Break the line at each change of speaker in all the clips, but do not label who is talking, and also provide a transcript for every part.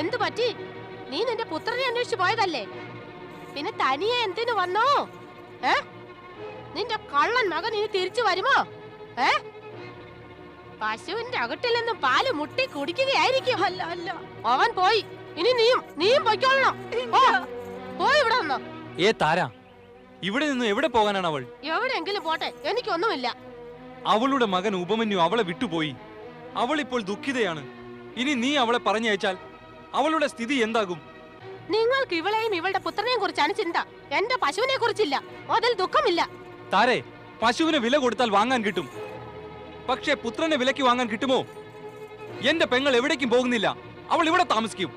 എന്തു പറ്റി? നീ നിന്റെ പുത്രനെ അന്വേഷിച്ചു പോയതല്ലേ? പിന്നെ തനിയെ എന്തിനു വന്നോ? നിന്റെ കള്ളൻ മകൻ ഇനി തിരിച്ചു വരുമോ? പശുവിന്റെ അകട്ടിൽ നിന്ന് പാല് മുട്ടി കുടിക്കുകയായിരിക്കും.
അല്ല അല്ല,
അവൻ പോയി. ഇനി നീയും പൊയ്ക്കൊള്ളണം. പോയി ഇവിടെ നിന്നോ.
താര, ഇവിടെ നിന്ന് എവിടെ പോകാനാണ് അവൾ?
എവിടെയെങ്കിലും പോട്ടെ, എനിക്കൊന്നുമില്ല.
അവളുടെ മകൻ ഉപമന്യു അവളെ വിട്ടുപോയി. അവൾ ഇപ്പോൾ ദുഃഖിതയാണ്. ഇനി നീ അവളെ പറഞ്ഞയച്ചാൽ അവളുടെ സ്ഥിതി എന്താകും?
നിങ്ങൾക്ക് ഇവളെയും ഇവളുടെ പുത്രനെയും കുറിച്ചാണ് ചിന്ത, എന്റെ പശുവിനെ കുറിച്ചില്ല. അതിൽ ദുഃഖമില്ല.
താരെ, പശുവിന് വില കൊടുത്താൽ വാങ്ങാൻ കിട്ടും, പക്ഷേ പുത്രനെ വിലക്ക് വാങ്ങാൻ കിട്ടുമോ? എന്റെ പെങ്ങൾ എവിടേക്കും പോകുന്നില്ല, അവൾ ഇവിടെ താമസിക്കും.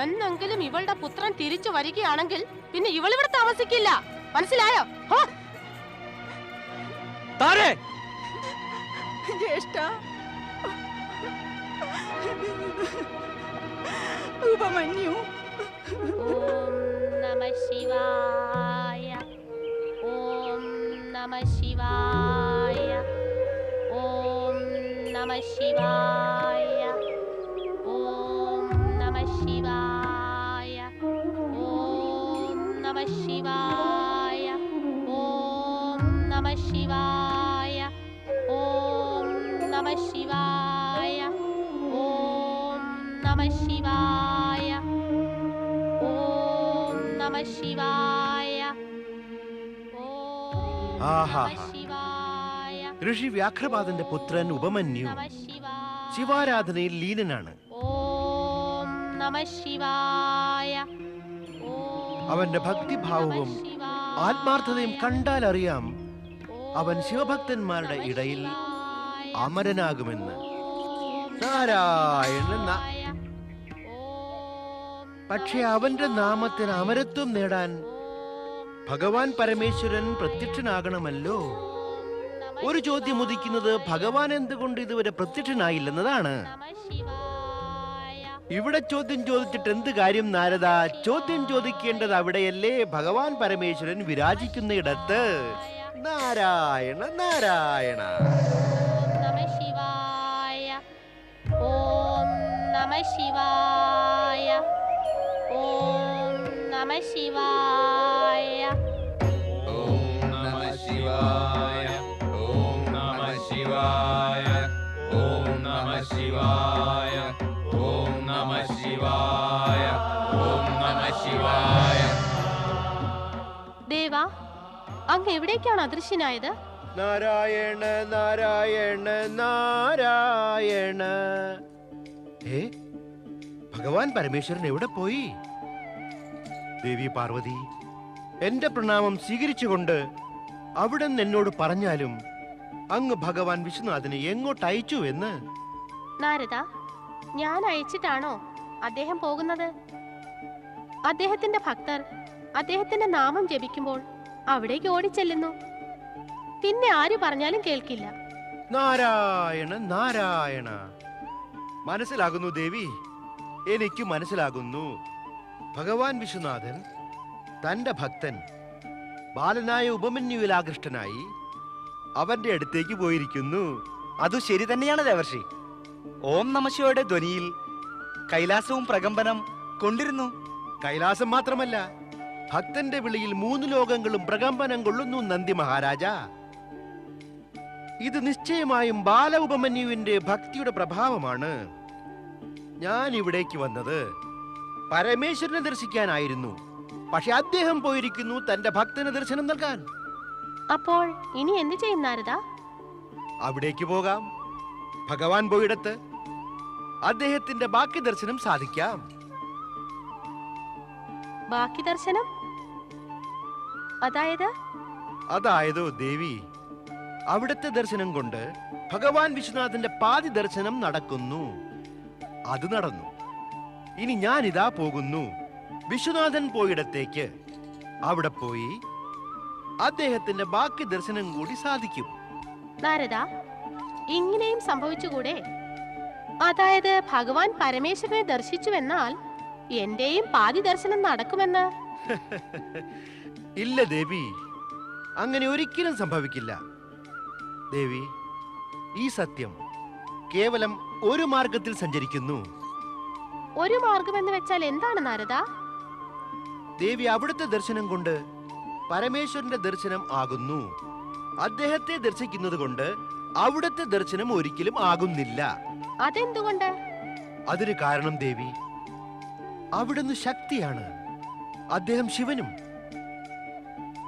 എന്നെങ്കിലും ഇവളുടെ പുത്രൻ തിരിച്ചു വരികയാണെങ്കിൽ പിന്നെ ഇവൾ ഇവിടെ താമസിക്കില്ല. മനസ്സിലായോ?
താരെ,
ജ്യേഷ്ഠ, ഉപമന്യു.
ഓം നമഃ ശിവായ. ഓം നമഃ ശിവായ. ഓം നമഃ ശിവായ. ഓം നമഃ ശിവായ. ഓം നമഃ ശിവായ. ഓം നമഃ ശിവായ. ഓം നമഃ ശിവായ. ഓം നമഃ ശിവായ. ഓം നമഃ ശിവായ. ഓം നമഃ ശിവായ.
ഋഷി വ്യാഘ്രപാദന്റെ പുത്രൻ ഉപമന്യു ശിവാരാധനയിൽ ലീനനാണ്.
ഓം നമഃ ശിവായ.
അവന്റെ ഭക്തിഭാവവും ആത്മാർത്ഥതയും കണ്ടാൽ അറിയാം അവൻ ശിവഭക്തന്മാരുടെ ഇടയിൽ അമരനാകുമെന്ന്. നാരായണ. പക്ഷെ അവന്റെ നാമത്തിന് അമരത്വം നേടാൻ ഭഗവാൻ പരമേശ്വരൻ പ്രത്യക്ഷനാകണമല്ലോ. ഒരു ചോദ്യം ഉദിക്കുന്നത് ഭഗവാൻ എന്തുകൊണ്ട് ഇതുവരെ പ്രത്യക്ഷനായില്ലെന്നതാണ്. ഇവിടെ ചോദ്യം ചോദിച്ചിട്ട് എന്ത് കാര്യം നാരദ? ചോദ്യം ചോദിക്കേണ്ടത് അവിടെയല്ലേ ഭഗവാൻ പരമേശ്വരൻ വിരാജിക്കുന്ന ഇടത്ത്. നാരായണ നാരായണ.
ഓം നമഃ ശിവായ. ഓം നമഃ ശിവായ.
ഓം നമഃ ശിവായ. ഓം നമഃ ശിവായ. ഓം നമഃ ശിവായ. ഓം നമഃ ശിവായ. ഓം നമഃ ശിവായ.
ദേവാ, അങ്ങ് എവിടേക്കാണ് അദൃശ്യനായത്?
നാരായണ നാരായണ നാരായണ. ഭഗവാൻ പരമേശ്വരൻ എവിടെ പോയി? ദേവി പാർവതി, എന്റെ പ്രണാമം സ്വീകരിച്ചുകൊണ്ട് അവിടെ എന്നോട് പറഞ്ഞാലും അങ്ങ് ഭഗവാൻ വിശ്വനാഥനെ എങ്ങോട്ട് അയച്ചു എന്ന്.
നാരദ, ഞാൻ അയച്ചിട്ടാണോ അദ്ദേഹം പോകുന്നത്? അദ്ദേഹത്തിന്റെ ഭക്തർ അദ്ദേഹത്തിന്റെ നാമം ജപിക്കുമ്പോൾ അവിടേക്ക് ഓടിച്ചെല്ലുന്നു. പിന്നെ ആര് പറഞ്ഞാലും കേൾക്കില്ല.
നാരായണ നാരായണ. മനസ്സിലാകുന്നു ദേവി, എനിക്ക് മനസ്സിലാകുന്നു. ഭഗവാൻ വിശ്വനാഥൻ തന്റെ ഭക്തൻ ബാലനായ ഉപമന്യുവിൽ ആകൃഷ്ടനായി അവന്റെ അടുത്തേക്ക് പോയിരിക്കുന്നു.
അതു ശരി തന്നെയാണ് ദേവർഷി. ഓം നമഃശിവായുടെ ധ്വനിയിൽ കൈലാസവും പ്രകമ്പനം കൊണ്ടിരുന്നു.
കൈലാസം മാത്രമല്ല, ഭക്തന്റെ വിളിയിൽ 3 ലോകങ്ങളും പ്രകമ്പനം കൊള്ളുന്നു നന്ദി മഹാരാജ. ഇത് നിശ്ചയമായും ബാല ഉപമന്യുവിന്റെ ഭക്തിയുടെ പ്രഭാവമാണ്. ഞാൻ ഇവിടേക്ക് വന്നത് പരമേശ്വരനെ ദർശിക്കാനായിരുന്നു. പക്ഷെ അദ്ദേഹം പോയിരിക്കുന്നു തന്റെ ഭക്തന് ദർശനം നൽകാൻ.
അപ്പോൾ ഇനി എന്ത് ചെയ്യും നാരദ?
അവിടേക്ക് പോകാം. ഭഗവാൻ പോയിടത്ത് അദ്ദേഹത്തിന്റെ ബാക്കി ദർശനം സാധിക്കാം.
ബാക്കി ദർശനം
അതായതോ ദേവി, അവിടുത്തെ ദർശനം കൊണ്ട് ഭഗവാൻ വിശ്വനാഥന്റെ പാതി ദർശനം നടക്കുന്നു. അത് നടന്നു. ഇനി ഞാനിതാ പോകുന്നു വിശ്വനാഥൻ പോയിടത്തേക്ക്. അവിടെ പോയി അദ്ദേഹത്തിന്റെ ബാക്കി ദർശനം കൂടി സാധിക്കും.
നാരദ, ഇങ്ങനെയും സംഭവിച്ചുകൂടെ? അതായത് ഭഗവാൻ പരമേശ്വരനെ ദർശിച്ചുവെന്നാൽ എന്റെയും പാതി ദർശനം നടക്കുമെന്ന്?
ഇല്ല ദേവി, അങ്ങനെ ഒരിക്കലും സംഭവിക്കില്ല. ദേവി, ഈ സത്യം കേവലം ഒരു മാർഗത്തിൽ സഞ്ചരിക്കുന്നു.
ഒരു മാർഗമെന്ന് വെച്ചാൽ എന്താണ് നാരദ?
ദേവി, അവിടുത്തെ ദർശനം കൊണ്ട് പരമേശ്വരന്റെ ദർശനം ആകുന്നു. അദ്ദേഹത്തെ ദർശിക്കുന്നത് കൊണ്ട് അവിടുത്തെ ദർശനം ഒരിക്കലും ആകുന്നില്ല.
അതെന്തുകൊണ്ട്?
അതിന് കാരണം ദേവി, അവിടുന്ന് ശക്തിയാണ്, അദ്ദേഹം ശിവനും.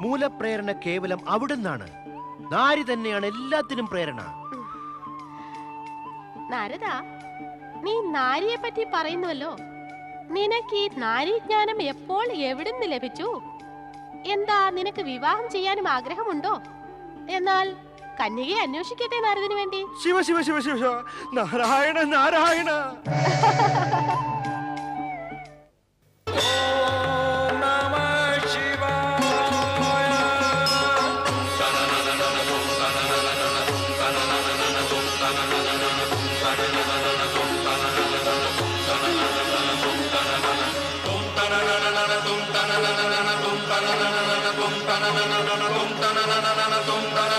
മൂലപ്രേരണ കേവലം അവിടുന്നാണ്. നാരി തന്നെയാണ് എല്ലാത്തിനും പ്രേരണ.
നാരദ, നീ നാരിയെ പറ്റി പറയുന്നുവല്ലോ. നിനക്ക് ഈ നാരീജ്ഞാനം എപ്പോൾ എവിടുന്ന് ലഭിച്ചു? എന്താ, നിനക്ക് വിവാഹം ചെയ്യാനും ആഗ്രഹമുണ്ടോ? എന്നാൽ കന്യകയെ അന്വേഷിക്കട്ടെ നാരദന് വേണ്ടി.
ശിവ ശിവ ശിവ ശിവ ശിവ, നാരായണ നാരായണ.
tum